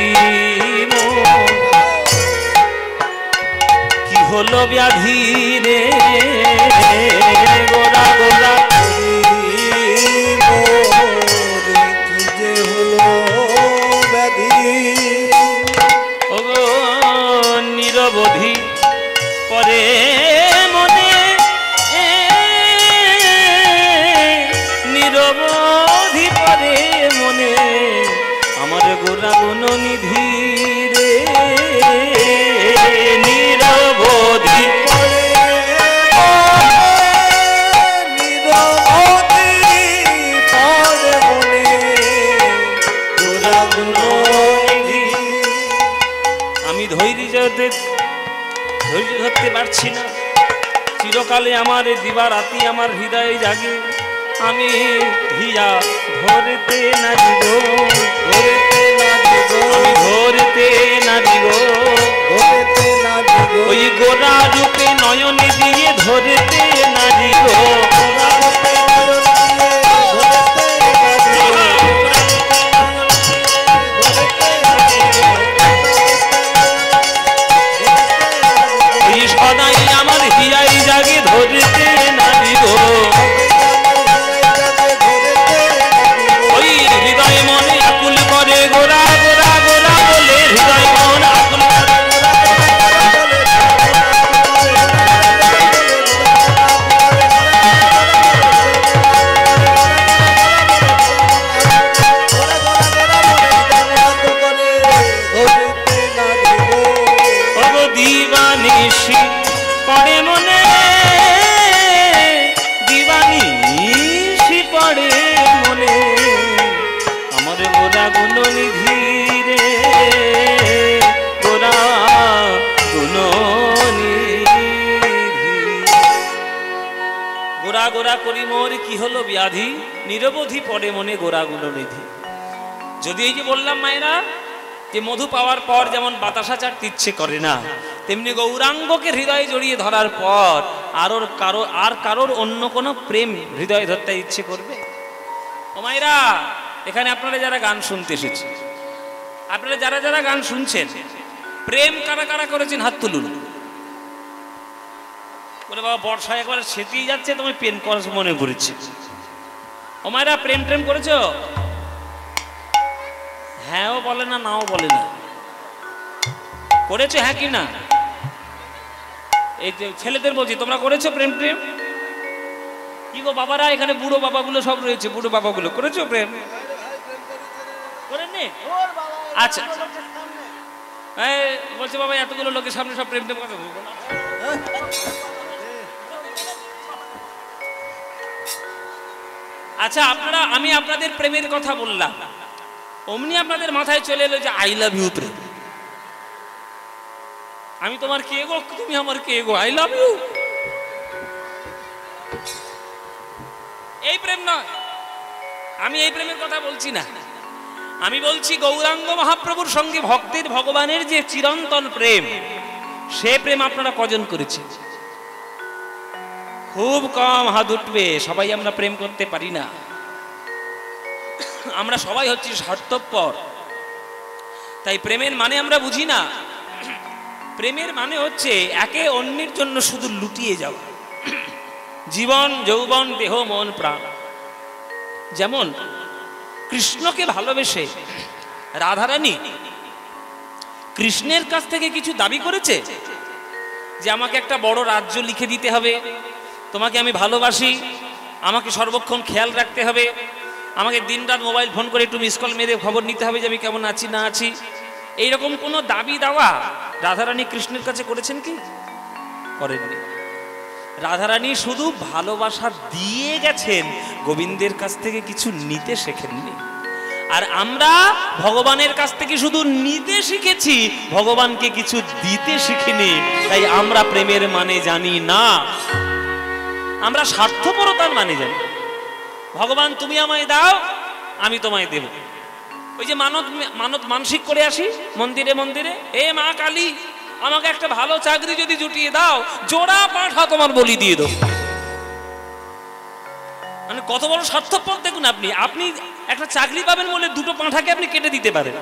কি হলো ব্যাধি রে গোরা গোরা কি যে হলো ব্যাধি ওগো নিরবধি পরে মনে নিরবধি পরে মনে আমার গোরা গুণ নিধি রে নিরবধি আমি ধৈর্য ধরতে পারছি না চিরকালে আমার দিবারাতি আমার হৃদয়ে জাগে আমি হিয়া ধরতে না দিব আমি ধরতে না দিব ওই গোরা রূপে নয়নে দিয়ে ধরতে না দিব ওই সদাই আমার হিয়াই জাগে ধরতে না দিব ওই হৃদয় মনে আকুল করে গোরা গোরা গোরা বলে হৃদয় মন আকুল দিবানিশি পড়ে মনে দিবানিশি পড়ে মনে আমার গোরা গুণ নিধি রে গোরা গুণ নিধি গোরা গোরা করি মোর কি হলো ব্যাধি নিরবধি পড়ে মনে গোরা গুণ নিধি যদি এই যে বললাম মায়েরা যে মধু পাওয়ার পর যেমন বাতাসা চাটতে ইচ্ছে করে না তেমনি গৌরাঙ্গকে হৃদয়ে জড়িয়ে ধরার পর কারোর অন্য কোনো প্রেম হৃদয়ে ধরতে ইচ্ছে করবে ও মায়েরা এখানে আপনারা যারা গান শুনতে এসেছে আপনারা যারা যারা গান শুনছেন প্রেম কারা কারা করেছেন হাত তুলুন বলে বাবা বর্ষায় একবার সেতেই যাচ্ছে তুমি প্রেম করার মনে পড়েছে ও মায়েরা প্রেম প্রেম করেছো হ্যাঁও বলে না নাও বলে না করেছো হ্যাঁ কি না এই যে ছেলেদের বলছি তোমরা করেছো প্রেম প্রেম কি গো বাবারা এখানে বুড়ো বাবাগুলো সব রয়েছে বুড়ো বাবাগুলো করেছো প্রেম করেননি আচ্ছা বলছে বাবা এতগুলো লোকের সামনে সব প্রেম প্রেম কথা বলবো না আচ্ছা আপনারা আমি আপনাদের প্রেমের কথা বললাম অমনি আপনাদের মাথায় চলে এলো যে আই লাভ ইউ প্রেম আমি তোমার কে গো তুমি আমার কে গো আই লাভ ইউ এই প্রেম নয় আমি এই প্রেমের কথা বলছি না আমি বলছি গৌরাঙ্গ মহাপ্রভুর সঙ্গে ভক্তের ভগবানের যে চিরন্তন প্রেম সে প্রেম আপনারা কজন করেছেন খুব কম হাত উঠবে সবাই আমরা প্রেম করতে পারি না আমরা সবাই হচ্ছি স্বার্থপর তাই প্রেমের মানে আমরা বুঝি না প্রেমের মানে হচ্ছে একে অন্যের জন্য শুধু লুটিয়ে যাওয়া জীবন যৌবন দেহ মন প্রাণ যেমন কৃষ্ণকে ভালোবেসে রাধারানী কৃষ্ণের কাছ থেকে কিছু দাবি করেছে যে আমাকে একটা বড় রাজ্য লিখে দিতে হবে তোমাকে আমি ভালোবাসি আমাকে সর্বক্ষণ খেয়াল রাখতে হবে আমাকে দিনরাত মোবাইল ফোন করে একটু মিস কল মেরে খবর নিতে হবে যে আমি কেমন আছি না আছি এইরকম কোনো দাবি দেওয়া রাধারানী কৃষ্ণের কাছে করেছেন কি করেননি রাধারানী শুধু ভালোবাসা দিয়ে গেছেন গোবিন্দের কাছ থেকে কিছু নিতে শেখেননি আর আমরা ভগবানের কাছ থেকে শুধু নিতে শিখেছি ভগবানকে কিছু দিতে শিখিনি তাই আমরা প্রেমের মানে জানি না আমরা স্বার্থপরতার মানে জানি ভগবান তুমি আমায় দাও আমি তোমায় দেব ওই যে মানত মানসিক করে আসি মন্দিরে মন্দিরে এ মা কালী আমাকে একটা ভালো চাকরি যদি জুটিয়ে দাও জোড়া পাঁঠা তোমার বলি দিয়ে দাও মানে কত বড় স্বার্থপর দেখুন আপনি আপনি একটা চাকরি পাবেন বলে দুটো পাঁঠাকে আপনি কেটে দিতে পারেন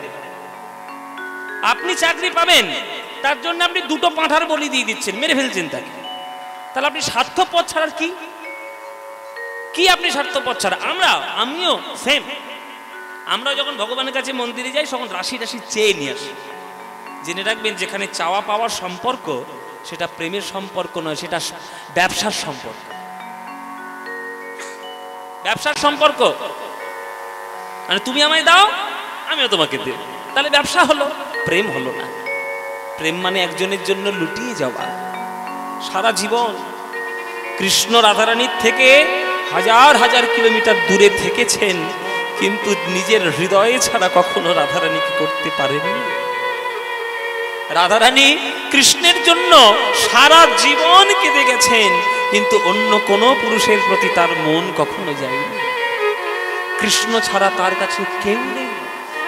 আপনি চাকরি পাবেন তার জন্য আপনি দুটো পাঁঠার বলি দিয়ে দিচ্ছেন, মেরে ফেলছেন তাকে। তাহলে আপনি স্বার্থপর ছাড়ার কি কি আপনি স্বার্থপর ছাড়া। আমিও সেম। আমরা যখন ভগবানের কাছে মন্দিরে যাই তখন রাশি রাশি চেয়ে নিয়ে আসি। জেনে রাখবেন, যেখানে চাওয়া পাওয়ার সম্পর্ক সেটা প্রেমের সম্পর্ক নয়, সেটা ব্যবসার সম্পর্ক। ব্যবসার সম্পর্ক মানে তুমি আমায় দাও, আমিও তোমাকে দেব, তাহলে ব্যবসা হলো, প্রেম হলো না। প্রেম মানে একজনের জন্য লুটিয়ে যাওয়া সারা জীবন। কৃষ্ণ রাধারানীর থেকে হাজার হাজার কিলোমিটার দূরে থেকেছেন, কিন্তু নিজের হৃদয়ে ছাড়া কখনো রাধারানীকে করতে পারেননি। রাধারানী কৃষ্ণের জন্য সারা জীবন কেঁদে গেছেন, কিন্তু অন্য কোনো পুরুষের প্রতি তার মন কখনো যায়নি। কৃষ্ণ ছাড়া তার কাছে কেউ নেই,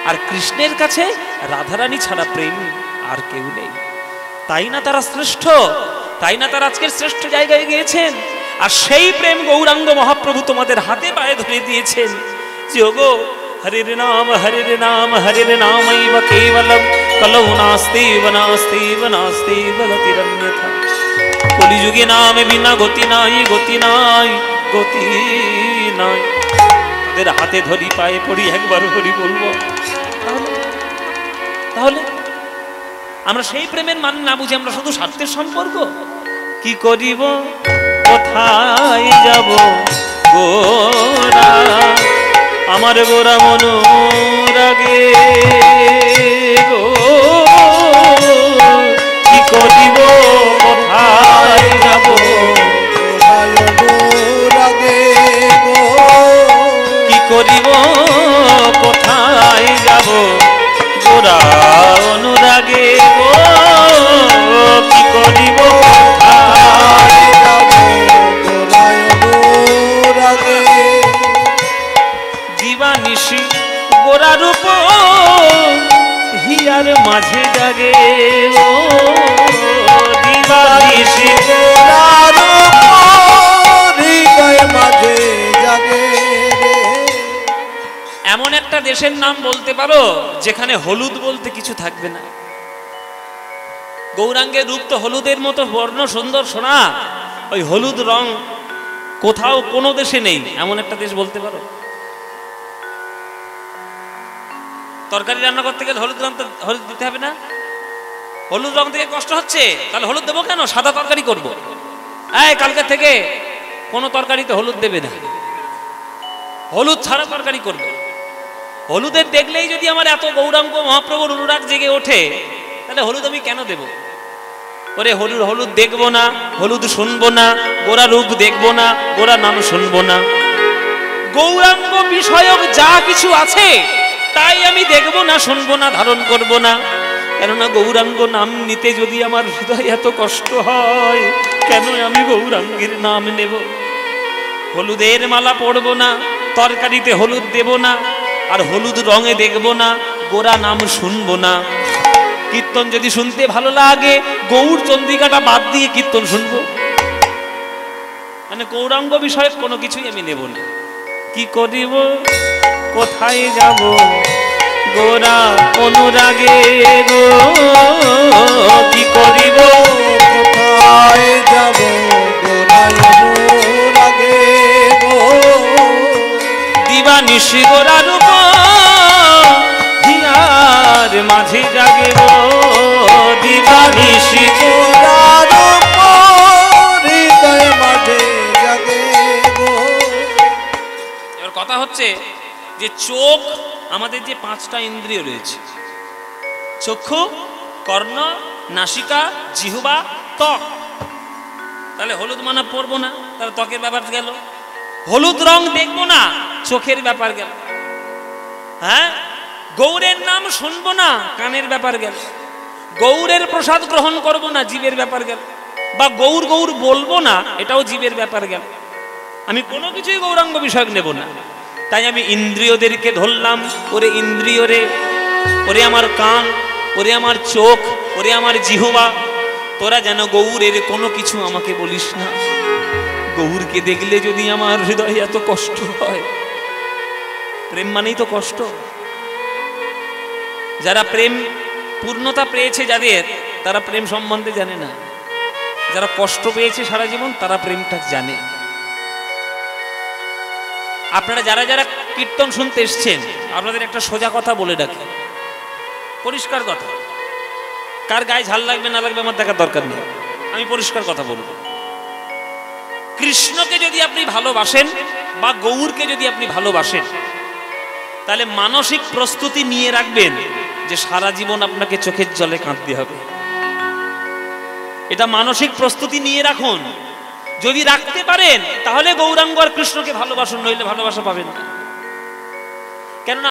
আর কৃষ্ণের কাছে রাধারানী ছাড়া প্রেম আর কেউ নেই। তাই না তারা শ্রেষ্ঠ, তাই না তারা আজকের শ্রেষ্ঠ জায়গায় গিয়েছেন। আর সেই প্রেম গৌরাঙ্গ মহাপ্রভু তোমাদের হাতে পায়ে ধরে দিয়েছেন যে ওগো হরির নাম হরির নাম হরির নামৈব কেবলম কলৌ নাস্তিব নাস্তিব নাস্তিব গতিরন্যথা। কলিযুগে নামে বিনা গতি নাই, গতি নাই, গতি নাই। তাদের হাতে ধরি পায়ে পড়ি একবার হরি বলবো, তাহলে আমরা সেই প্রেমের মান না বুঝে আমরা শুধু স্বার্থের সম্পর্ক। কি করিব কোথায় যাব গোরা, আমার গোরা মনোরাগে গো। কি করিব কোথায় যাব রাগে গো, কি করিব কোথায় যাব গোরা অনুরাগে গো। কি করিব কোথায় যাব গোরায় রাগে, দিবানিশি গোরা রূপ হিয়ার মাঝে জাগে ও। দিবানিশি গোরার হৃদয় মাঝে জাগে রে। এমন একটা দেশের নাম বলতে পারো যেখানে হলুদ বলতে কিছু থাকবে না। গৌরাঙ্গের রূপ তো হলুদের মতো বর্ণ সুন্দর সোনা, ওই হলুদ রং কোথাও কোনো দেশে নেই। এমন একটা দেশ বলতে পারো। তরকারি রান্না করতে গেলে হলুদ রং তো হলুদ দিতে হবে না? হলুদ রং থেকে কষ্ট হচ্ছে, তাহলে হলুদ দেবো কেন? সাদা তরকারি করবো। কালকে থেকে কোনো তরকারিতে হলুদ দেবে না, হলুদ ছাড়া তরকারি করবে। হলুদের দেখলেই যদি আমার এত গৌরাঙ্গ মহাপ্রভুর অনুরাগ জেগে ওঠে, তাহলে হলুদ আমি কেন দেব? ওরে হলুদ দেখবো না, হলুদ শুনবো না, গোরা রূপ দেখবো না, গোরা নাম শুনবো না। গৌরাঙ্গ বিষয়ক যা কিছু আছে তাই আমি দেখবো না, শুনবো না, ধারণ করব না। কেননা গৌরাঙ্গ নাম নিতে যদি আমার হৃদয় এত কষ্ট হয়, কেন আমি গৌরাঙ্গের নাম নেব? হলুদের মালা পরবো না, তরকারিতে হলুদ দেব না, আর হলুদ রঙে দেখবো না, গোরা নাম শুনবো না। কীর্তন যদি শুনতে ভালো লাগে, গৌর চন্দ্রিকাটা বাদ দিয়ে কীর্তন শুনবো। মানে গৌরাঙ্গ বিষয়ক কোনো কিছুই আমি নেব না। কি করিব কোথায় যাব গোরা অনুরাগে গো। কি করিব কোথায় যাব গোরায় রাগে গো, দিবানিশি গোরা রূপ হিয়ার মাঝে জাগে গো। দিবানিশি গোরার হৃদয় মাঝে জাগে গো। এবার কথা হচ্ছে যে চোখ, আমাদের যে পাঁচটা ইন্দ্রিয় রয়েছে, চক্ষু, কর্ণ, নাসিকা, জিহ্বা, ত্বক। তাহলে হলুদ মানা পরবো না, তাহলে ত্বকের ব্যাপার গেল। হলুদ রং দেখবো না, চোখের ব্যাপার গেল। হ্যাঁ, গৌরের নাম শুনবো না, কানের ব্যাপার গেল। গৌরের প্রসাদ গ্রহণ করবো না, জীবের ব্যাপার গেল। বা গৌর গৌর বলবো না, এটাও জীবের ব্যাপার গেল। আমি কোনো কিছুই গৌরাঙ্গ বিষয়ক নেব না। তাই আমি ইন্দ্রিয়দেরকে ধরলাম, ওরে ইন্দ্রিয় রে, ওরে আমার কান, ওরে আমার চোখ, ওরে আমার জিহ্বা, তোরা যেন গৌরের কোনো কিছু আমাকে বলিস না। গৌরকে দেখলে যদি আমার হৃদয়ে এত কষ্ট হয়, প্রেম মানেই তো কষ্ট। যারা প্রেম পূর্ণতা পেয়েছে যাদের, তারা প্রেম সম্বন্ধে জানে না। যারা কষ্ট পেয়েছে সারা জীবন তারা প্রেমটা জানে। আপনারা যারা যারা কীর্তন শুনতে এসছেন, আপনাদের একটা সোজা কথা বলে রাখি, পরিষ্কার কথা। কার গায়ে ঝাল লাগবে না লাগবে আমার দেখার দরকার নেই, আমি পরিষ্কার কথা বলবো। কৃষ্ণকে যদি আপনি ভালোবাসেন বা গৌরকে যদি আপনি ভালোবাসেন, তাহলে মানসিক প্রস্তুতি নিয়ে রাখবেন যে সারা জীবন আপনাকে চোখের জলে কাঁদতে হবে। এটা মানসিক প্রস্তুতি নিয়ে রাখুন। যদি রাখতে পারেন তাহলে গৌরাঙ্গ আর কৃষ্ণকে ভালোবাসুন, নইলে ভালোবাসা পাবেন না। কেননা